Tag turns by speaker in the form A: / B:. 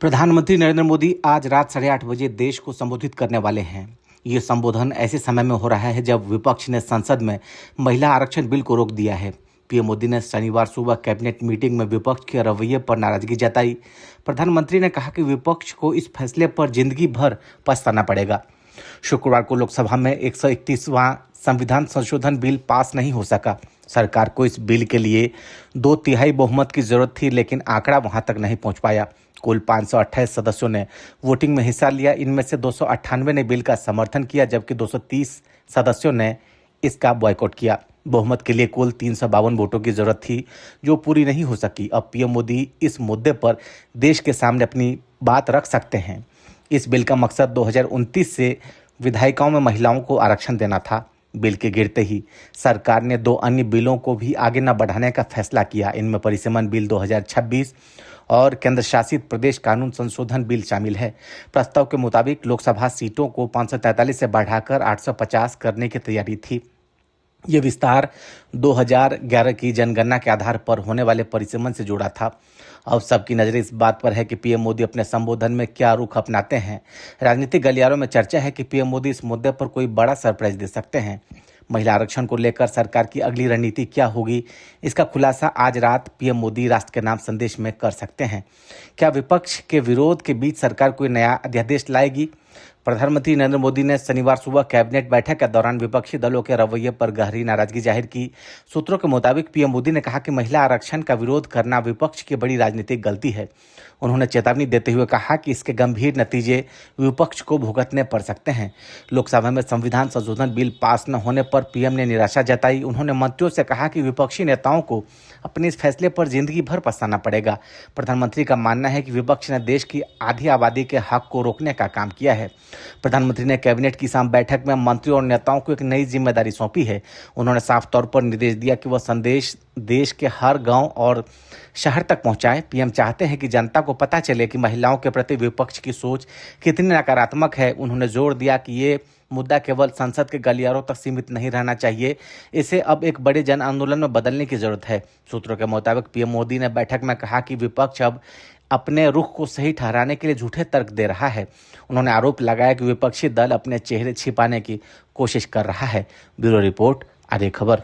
A: प्रधानमंत्री नरेंद्र मोदी आज रात 8:30 बजे देश को संबोधित करने वाले हैं। ये संबोधन ऐसे समय में हो रहा है जब विपक्ष ने संसद में महिला आरक्षण बिल को रोक दिया है। पीएम मोदी ने शनिवार सुबह कैबिनेट मीटिंग में विपक्ष के रवैये पर नाराजगी जताई। प्रधानमंत्री ने कहा कि विपक्ष को इस फैसले पर जिंदगी भर पछताना पड़ेगा। शुक्रवार को लोकसभा में 131वां संविधान संशोधन बिल पास नहीं हो सका। सरकार को इस बिल के लिए 2/3 बहुमत की जरूरत थी, लेकिन आंकड़ा वहां तक नहीं पहुंच पाया। कुल 528 सदस्यों ने वोटिंग में हिस्सा लिया। इनमें से 298 ने बिल का समर्थन किया, जबकि 230 सदस्यों ने इसका बॉयकॉट किया। बहुमत के लिए कुल 352 वोटों की जरूरत थी, जो पूरी नहीं हो सकी। अब पीएम मोदी इस मुद्दे पर देश के सामने अपनी बात रख सकते हैं। इस बिल का मकसद 2029 से विधायिकाओं में महिलाओं को आरक्षण देना था। बिल के गिरते ही सरकार ने 2 अन्य बिलों को भी आगे न बढ़ाने का फैसला किया। इनमें परिसीमन बिल 2026 और केंद्र शासित प्रदेश कानून संशोधन बिल शामिल है। प्रस्ताव के मुताबिक लोकसभा सीटों को 543 से बढ़ाकर 850 करने की तैयारी थी। ये विस्तार 2011 की जनगणना के आधार पर होने वाले परिसीमन से जुड़ा था। अब सबकी नजर इस बात पर है कि पीएम मोदी अपने संबोधन में क्या रुख अपनाते हैं। राजनीतिक गलियारों में चर्चा है कि पीएम मोदी इस मुद्दे पर कोई बड़ा सरप्राइज दे सकते हैं। महिला आरक्षण को लेकर सरकार की अगली रणनीति क्या होगी, इसका खुलासा आज रात पीएम मोदी राष्ट्र के नाम संदेश में कर सकते हैं। क्या विपक्ष के विरोध के बीच सरकार कोई नया अध्यादेश लाएगी? प्रधानमंत्री नरेंद्र मोदी ने शनिवार सुबह कैबिनेट बैठक के दौरान विपक्षी दलों के रवैये पर गहरी नाराजगी जाहिर की। सूत्रों के मुताबिक पीएम मोदी ने कहा कि महिला आरक्षण का विरोध करना विपक्ष की बड़ी राजनीतिक गलती है। उन्होंने चेतावनी देते हुए कहा कि इसके गंभीर नतीजे विपक्ष को भुगतने पड़ सकते हैं। लोकसभा में संविधान संशोधन बिल पास न होने पर पीएम ने निराशा जताई। उन्होंने मंत्रियों से कहा कि विपक्षी नेताओं को अपने इस फैसले पर जिंदगी भर पछताना पड़ेगा। प्रधानमंत्री का मानना है कि विपक्ष ने देश की आधी आबादी के हक को रोकने का काम किया है। प्रधानमंत्री ने कैबिनेट की शाम बैठक में मंत्रियों और नेताओं को एक नई जिम्मेदारी सौंपी है। उन्होंने साफ तौर पर निर्देश दिया कि वह संदेश देश के हर गांव और शहर तक पहुंचाएं। पीएम चाहते हैं कि जनता को पता चले कि महिलाओं के प्रति विपक्ष की सोच कितनी नकारात्मक है। उन्होंने जोर दिया कि ये मुद्दा केवल संसद के गलियारों तक सीमित नहीं रहना चाहिए, इसे अब एक बड़े जन आंदोलन में बदलने की जरूरत है। सूत्रों के मुताबिक पीएम मोदी ने बैठक में कहा कि विपक्ष अब अपने रुख को सही ठहराने के लिए झूठे तर्क दे रहा है। उन्होंने आरोप लगाया कि विपक्षी दल अपने चेहरे छिपाने की कोशिश कर रहा है। ब्यूरो रिपोर्ट, आर्य खबर।